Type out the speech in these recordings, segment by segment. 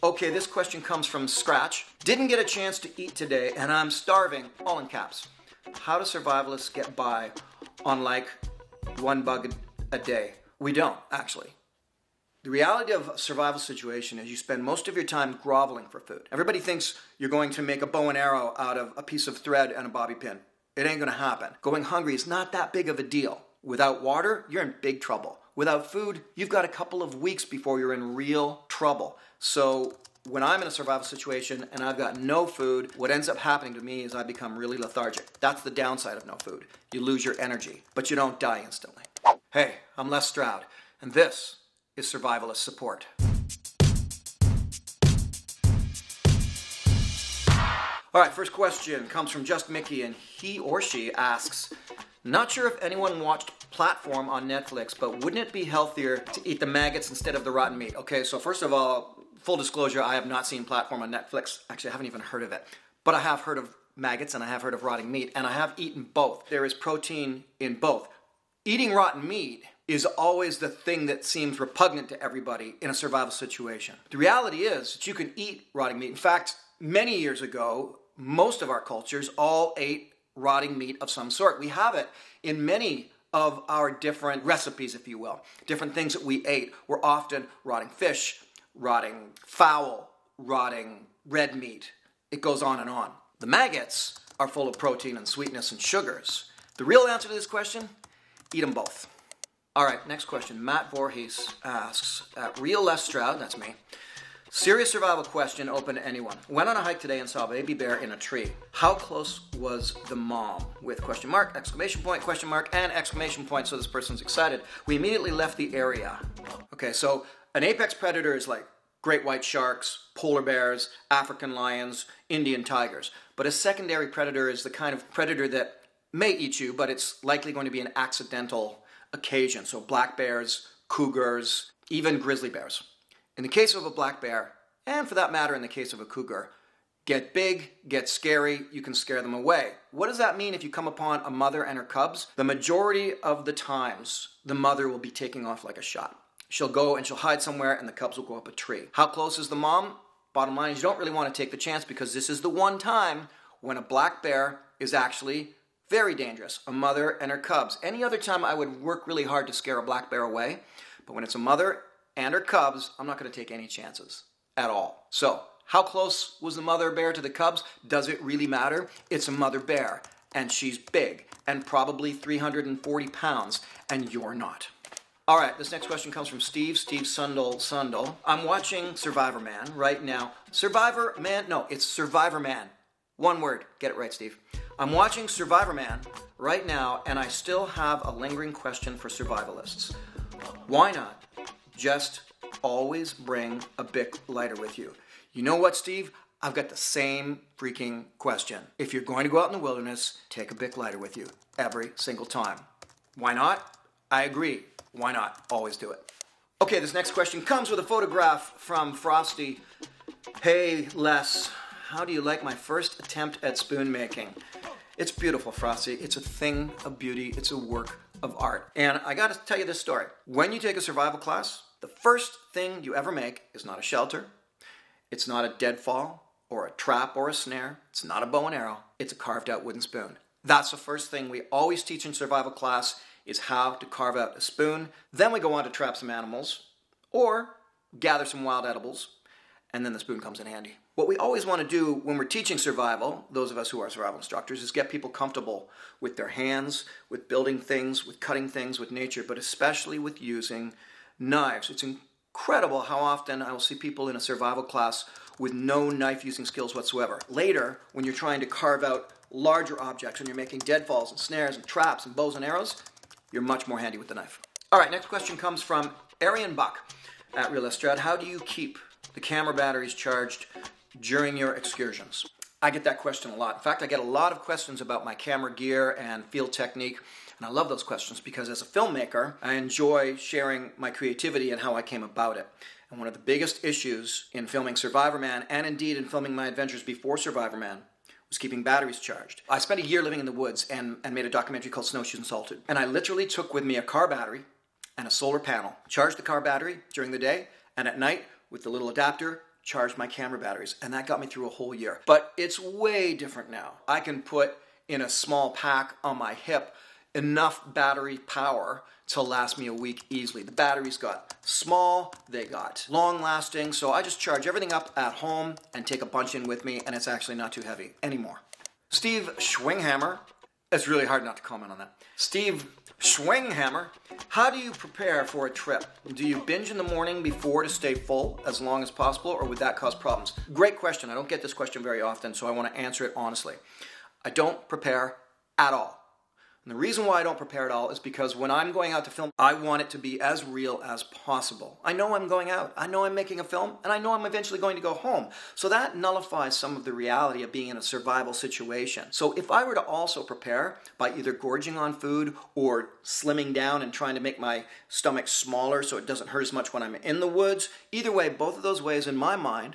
Okay, this question comes from Scratch. Didn't get a chance to eat today and I'm starving, all in caps. How do survivalists get by on like one bug a day? We don't, actually. The reality of a survival situation is you spend most of your time groveling for food. Everybody thinks you're going to make a bow and arrow out of a piece of thread and a bobby pin. It ain't gonna happen. Going hungry is not that big of a deal. Without water, you're in big trouble. Without food, you've got a couple of weeks before you're in real trouble. So when I'm in a survival situation and I've got no food, what ends up happening to me is I become really lethargic. That's the downside of no food. You lose your energy, but you don't die instantly. Hey, I'm Les Stroud, and this is Survivalist Support. All right, first question comes from Just Mickey, and he or she asks, not sure if anyone watched Platform on Netflix, but wouldn't it be healthier to eat the maggots instead of the rotten meat? Okay, so first of all, full disclosure, I have not seen Platform on Netflix. Actually, I haven't even heard of it. But I have heard of maggots and I have heard of rotting meat, and I have eaten both. There is protein in both. Eating rotten meat is always the thing that seems repugnant to everybody in a survival situation. The reality is that you can eat rotting meat. In fact, many years ago, most of our cultures all ate rotting meat of some sort. We have it in many of our different recipes, if you will. Different things that we ate were often rotting fish, rotting fowl, rotting red meat. It goes on and on. The maggots are full of protein and sweetness and sugars. The real answer to this question, eat them both. All right, next question. Matt Voorhees asks, Real Les Stroud, that's me, serious survival question open to anyone. Went on a hike today and saw a baby bear in a tree. How close was the mom? With question mark, exclamation point, question mark, and exclamation point, so this person's excited. We immediately left the area. Okay, so an apex predator is like great white sharks, polar bears, African lions, Indian tigers. But a secondary predator is the kind of predator that may eat you, but it's likely going to be an accidental occasion. So black bears, cougars, even grizzly bears. In the case of a black bear, and for that matter in the case of a cougar, get big, get scary, you can scare them away. What does that mean if you come upon a mother and her cubs? The majority of the times, the mother will be taking off like a shot. She'll go and she'll hide somewhere and the cubs will go up a tree. How close is the mom? Bottom line is you don't really want to take the chance because this is the one time when a black bear is actually very dangerous. A mother and her cubs. Any other time I would work really hard to scare a black bear away, but when it's a mother and her cubs, I'm not going to take any chances at all. So, how close was the mother bear to the cubs? Does it really matter? It's a mother bear, and she's big, and probably 340 pounds, and you're not. All right, this next question comes from Steve Sundle. I'm watching Survivorman right now. Survivorman? No, it's Survivorman. One word. Get it right, Steve. I'm watching Survivorman right now, and I still have a lingering question for survivalists. Why not just always bring a Bic lighter with you? You know what, Steve? I've got the same freaking question. If you're going to go out in the wilderness, take a Bic lighter with you every single time. Why not? I agree. Why not? Always do it. Okay, this next question comes with a photograph from Frosty. Hey, Les, how do you like my first attempt at spoon making? It's beautiful, Frosty. It's a thing of beauty. It's a work of art. And I got to tell you this story. When you take a survival class, the first thing you ever make is not a shelter. It's not a deadfall or a trap or a snare. It's not a bow and arrow. It's a carved out wooden spoon. That's the first thing we always teach in survival class is how to carve out a spoon. Then we go on to trap some animals or gather some wild edibles, and then the spoon comes in handy. What we always want to do when we're teaching survival, those of us who are survival instructors, is get people comfortable with their hands, with building things, with cutting things, with nature, but especially with using knives. It's incredible how often I will see people in a survival class with no knife using skills whatsoever. Later, when you're trying to carve out larger objects and you're making deadfalls and snares and traps and bows and arrows, you're much more handy with the knife. All right, next question comes from Arian Buck at Real Estrad. How do you keep the camera batteries charged during your excursions? I get that question a lot. In fact, I get a lot of questions about my camera gear and field technique, and I love those questions because as a filmmaker, I enjoy sharing my creativity and how I came about it. And one of the biggest issues in filming Survivorman, and indeed in filming my adventures before Survivorman, was keeping batteries charged. I spent a year living in the woods and made a documentary called Snowshoes and Salted. And I literally took with me a car battery and a solar panel, charged the car battery during the day, and at night, with the little adapter, charged my camera batteries, and that got me through a whole year. But it's way different now. I can put in a small pack on my hip enough battery power to last me a week easily. The batteries got small, they got long-lasting, so I just charge everything up at home and take a bunch in with me, and it's actually not too heavy anymore. Steve Schwinghammer, it's really hard not to comment on that. Steve Schwinghammer, how do you prepare for a trip? Do you binge in the morning before to stay full as long as possible, or would that cause problems? Great question. I don't get this question very often, so I want to answer it honestly. I don't prepare at all. And the reason why I don't prepare at all is because when I'm going out to film, I want it to be as real as possible. I know I'm going out, I know I'm making a film, and I know I'm eventually going to go home. So that nullifies some of the reality of being in a survival situation. So if I were to also prepare by either gorging on food or slimming down and trying to make my stomach smaller so it doesn't hurt as much when I'm in the woods, either way, both of those ways in my mind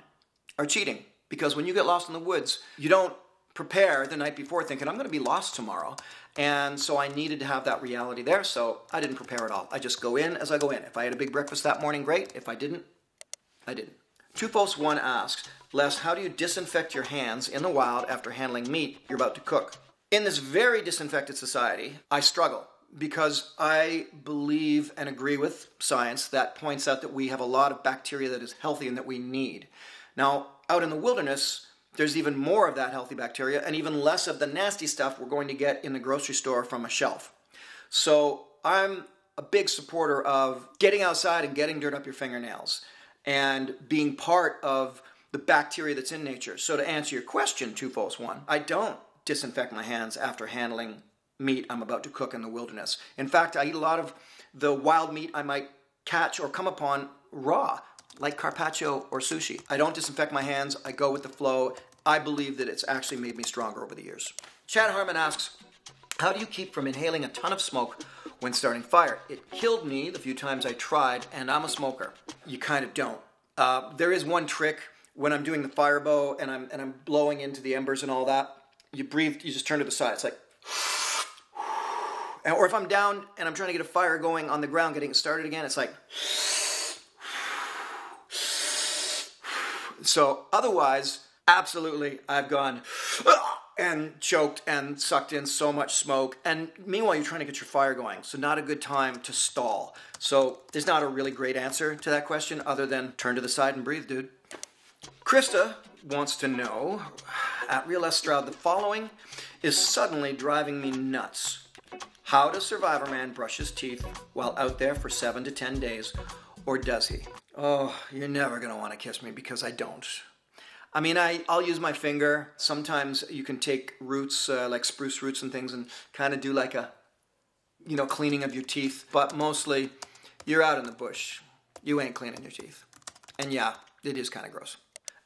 are cheating. Because when you get lost in the woods, you don't prepare the night before thinking, I'm going to be lost tomorrow. And so I needed to have that reality there, so I didn't prepare at all. I just go in as I go in. If I had a big breakfast that morning, great. If I didn't, I didn't. Tufos1 asks, Les, how do you disinfect your hands in the wild after handling meat you're about to cook? In this very disinfected society, I struggle because I believe and agree with science that points out that we have a lot of bacteria that is healthy and that we need. Now, out in the wilderness, there's even more of that healthy bacteria and even less of the nasty stuff we're going to get in the grocery store from a shelf. So I'm a big supporter of getting outside and getting dirt up your fingernails and being part of the bacteria that's in nature. So to answer your question, Tufos1, I don't disinfect my hands after handling meat I'm about to cook in the wilderness. In fact, I eat a lot of the wild meat I might catch or come upon raw, like carpaccio or sushi. I don't disinfect my hands, I go with the flow. I believe that it's actually made me stronger over the years. Chad Harmon asks, how do you keep from inhaling a ton of smoke when starting fire? It killed me the few times I tried, and I'm a smoker. You kind of don't. There is one trick when I'm doing the fire bow and I'm blowing into the embers and all that. You breathe, you just turn to the side. It's like, or if I'm down and I'm trying to get a fire going on the ground, getting it started again, it's like, so otherwise, absolutely, I've gone and choked and sucked in so much smoke. And meanwhile, you're trying to get your fire going. So not a good time to stall. So there's not a really great answer to that question other than turn to the side and breathe, dude. Krista wants to know, at Real S. Stroud, the following is suddenly driving me nuts. How does Survivorman brush his teeth while out there for 7 to 10 days? Or does he? Oh, you're never going to want to kiss me because I don't. I mean, I'll use my finger. Sometimes you can take roots, like spruce roots and things, and kind of do like a, cleaning of your teeth. But mostly, you're out in the bush. You ain't cleaning your teeth. And yeah, it is kind of gross.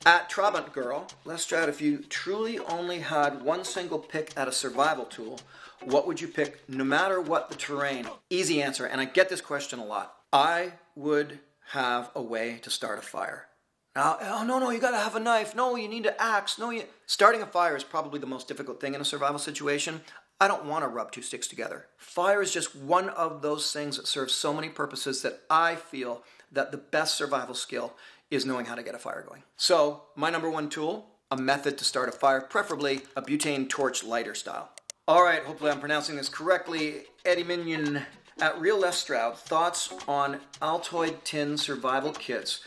At Trabant Girl, Les Stroud, if you truly only had one single pick at a survival tool, what would you pick no matter what the terrain? Easy answer, and I get this question a lot. I would have a way to start a fire. Now, oh, no, you gotta have a knife. No, you need an axe. Starting a fire is probably the most difficult thing in a survival situation. I don't want to rub two sticks together. Fire is just one of those things that serves so many purposes that I feel that the best survival skill is knowing how to get a fire going. So, my number one tool, a method to start a fire, preferably a butane torch lighter style. All right, hopefully I'm pronouncing this correctly. Eddie Minion at Real Les Stroud, thoughts on Altoid tin survival kits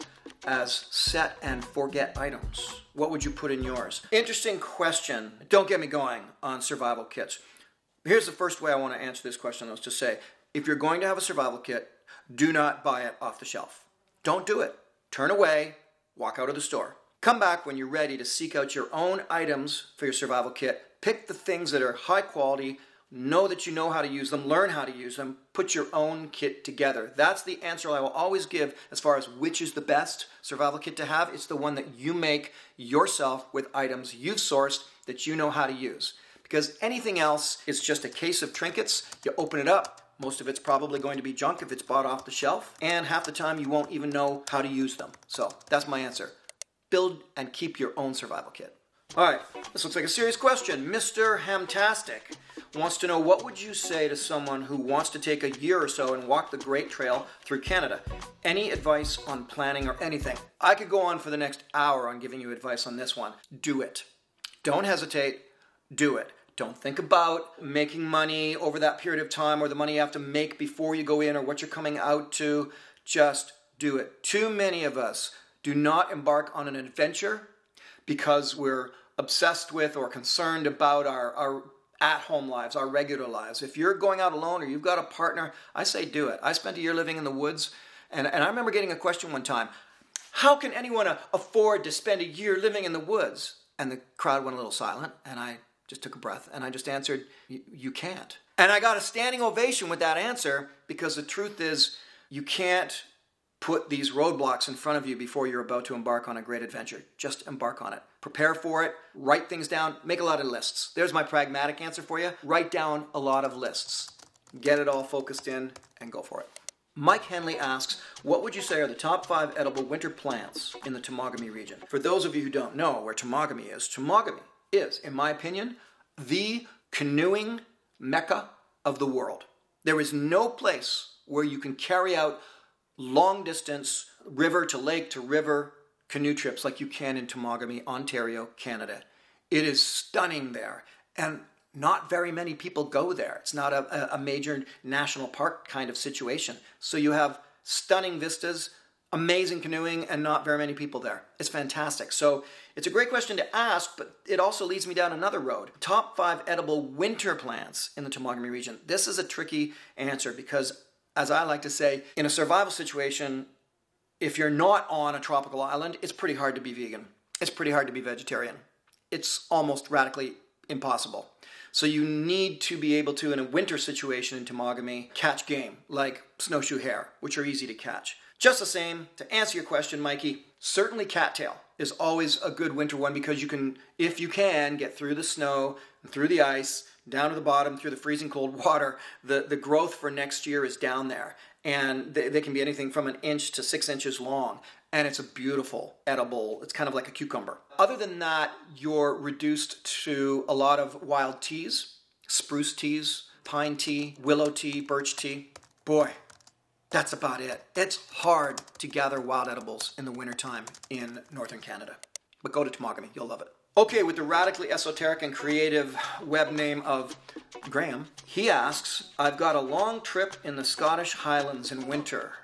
as set and forget items. What would you put in yours? Interesting question. Don't get me going on survival kits. Here's the first way I want to answer this question, is to say, if you're going to have a survival kit, do not buy it off the shelf. Don't do it. Turn away, walk out of the store. Come back when you're ready to seek out your own items for your survival kit. Pick the things that are high quality, know that you know how to use them, learn how to use them, put your own kit together. That's the answer I will always give as far as which is the best survival kit to have. It's the one that you make yourself with items you've sourced that you know how to use. Because anything else is just a case of trinkets. You open it up, most of it's probably going to be junk if it's bought off the shelf, and half the time you won't even know how to use them. So that's my answer. Build and keep your own survival kit. All right, this looks like a serious question. Mr. Hamtastic wants to know, what would you say to someone who wants to take a year or so and walk the Great Trail through Canada? Any advice on planning or anything? I could go on for the next hour on giving you advice on this one. Do it. Don't hesitate. Do it. Don't think about making money over that period of time or the money you have to make before you go in or what you're coming out to. Just do it. Too many of us do not embark on an adventure because we're obsessed with or concerned about our at-home lives, our regular lives. If you're going out alone or you've got a partner, I say do it. I spent a year living in the woods, and I remember getting a question one time, how can anyone afford to spend a year living in the woods? And the crowd went a little silent, and I just took a breath, and I just answered, you can't. And I got a standing ovation with that answer, because the truth is, you can't put these roadblocks in front of you before you're about to embark on a great adventure. Just embark on it. Prepare for it. Write things down. Make a lot of lists. There's my pragmatic answer for you. Write down a lot of lists. Get it all focused in and go for it. Mike Henley asks, what would you say are the top 5 edible winter plants in the Temagami region? For those of you who don't know where Temagami is, in my opinion, the canoeing mecca of the world. There is no place where you can carry out long distance, river to lake to river canoe trips like you can in Temagami, Ontario, Canada. It is stunning there, and not very many people go there. It's not a major national park kind of situation. So you have stunning vistas, amazing canoeing, and not very many people there. It's fantastic. So it's a great question to ask, but it also leads me down another road. Top 5 edible winter plants in the Temagami region. This is a tricky answer because, as I like to say, in a survival situation, if you're not on a tropical island, it's pretty hard to be vegan. It's pretty hard to be vegetarian. It's almost radically impossible. So you need to be able to, in a winter situation in Temagami, catch game, like snowshoe hare, which are easy to catch. Just the same, to answer your question, Mikey, certainly cattail is always a good winter one because you can, if you can, get through the snow, through the ice, down to the bottom, through the freezing cold water. The growth for next year is down there. And they can be anything from 1 inch to 6 inches long. And it's a beautiful, edible, it's kind of like a cucumber. Other than that, you're reduced to a lot of wild teas, spruce teas, pine tea, willow tea, birch tea. Boy, that's about it. It's hard to gather wild edibles in the wintertime in northern Canada. But go to Temagami, you'll love it. Okay, with the radically esoteric and creative web name of Graham, he asks, I've got a long trip in the Scottish Highlands in winter.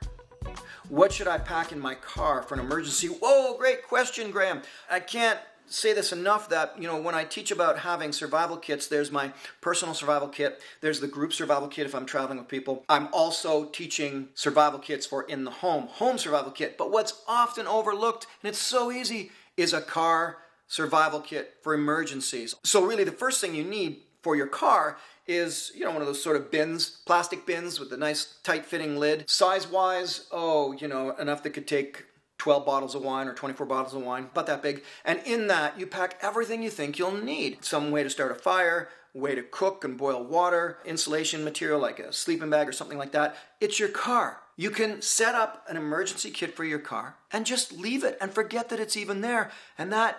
What should I pack in my car for an emergency? Whoa, great question, Graham. I can't say this enough that, when I teach about having survival kits, there's my personal survival kit, there's the group survival kit if I'm traveling with people. I'm also teaching survival kits for in the home survival kit. But what's often overlooked, and it's so easy, is a car survival kit for emergencies. So really the first thing you need for your car is, one of those sort of bins, plastic bins with a nice tight-fitting lid. Size-wise, enough that could take 12 bottles of wine or 24 bottles of wine, about that big. And in that, you pack everything you think you'll need. Some way to start a fire, way to cook and boil water, insulation material like a sleeping bag or something like that. It's your car. You can set up an emergency kit for your car and just leave it and forget that it's even there. And that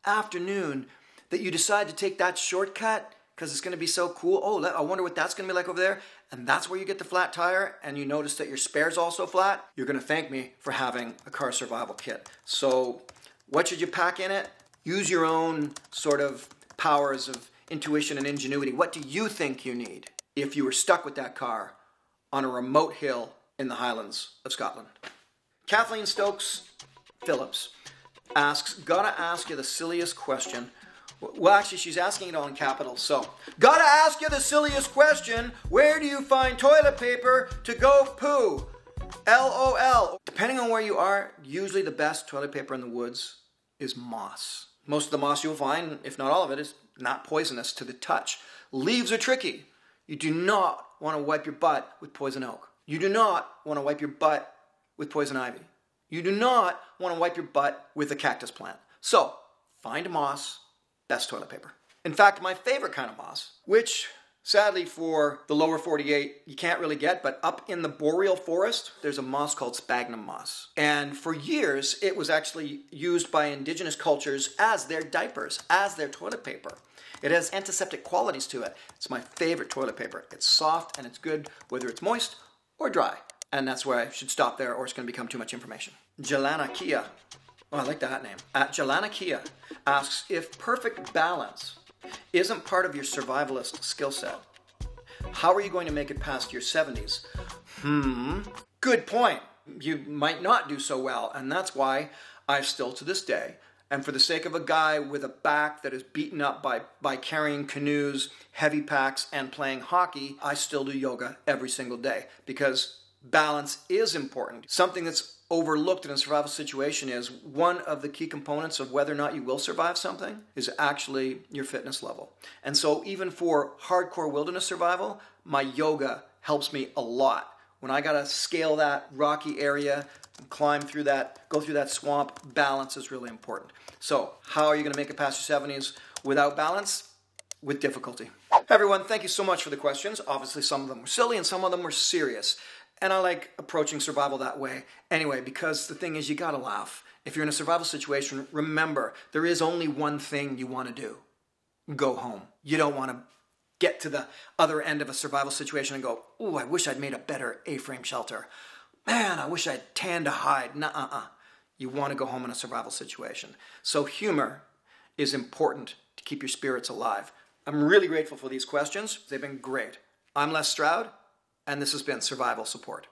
afternoon that you decide to take that shortcut because it's going to be so cool. Oh, I wonder what that's going to be like over there. And that's where you get the flat tire and you notice that your spare's also flat. You're going to thank me for having a car survival kit. So what should you pack in it? Use your own sort of powers of intuition and ingenuity. What do you think you need if you were stuck with that car on a remote hill in the Highlands of Scotland? Kathleen Stokes Phillips asks, gotta ask you the silliest question. Well, actually, she's asking it all in capitals, so. Gotta ask you the silliest question. Where do you find toilet paper to go poo? LOL. Depending on where you are, usually the best toilet paper in the woods is moss. Most of the moss you'll find, if not all of it, is not poisonous to the touch. Leaves are tricky. You do not want to wipe your butt with poison oak. You do not want to wipe your butt with poison ivy. You do not want to wipe your butt with a cactus plant. So, find moss, best toilet paper. In fact, my favorite kind of moss, which Sadly, for the lower 48, you can't really get, but up in the boreal forest, there's a moss called sphagnum moss. And for years, it was actually used by indigenous cultures as their diapers, as their toilet paper. It has antiseptic qualities to it. It's my favorite toilet paper. It's soft and it's good whether it's moist or dry. And that's where I should stop there or it's going to become too much information. Jelana Kia, oh, I like that name. At Jelana Kia asks, if perfect balance isn't part of your survivalist skill set, how are you going to make it past your 70s? Good point. You might not do so well, and that's why I still to this day, and for the sake of a guy with a back that is beaten up by carrying canoes, heavy packs, and playing hockey, I still do yoga every single day because balance is important. Something that's overlooked in a survival situation is one of the key components of whether or not you will survive something is actually your fitness level. And so even for hardcore wilderness survival, my yoga helps me a lot. When I gotta scale that rocky area, climb through that, go through that swamp, balance is really important. So how are you gonna make it past your 70s without balance? With difficulty. Hey everyone, thank you so much for the questions. Obviously some of them were silly and some of them were serious. And I like approaching survival that way anyway, because the thing is, you gotta laugh. If you're in a survival situation, remember, there is only one thing you wanna do. Go home. You don't wanna get to the other end of a survival situation and go, ooh, I wish I'd made a better A-frame shelter. Man, I wish I'd tanned a hide. Nuh-uh-uh. You wanna go home in a survival situation. So humor is important to keep your spirits alive. I'm really grateful for these questions. They've been great. I'm Les Stroud, and this has been Survival Support.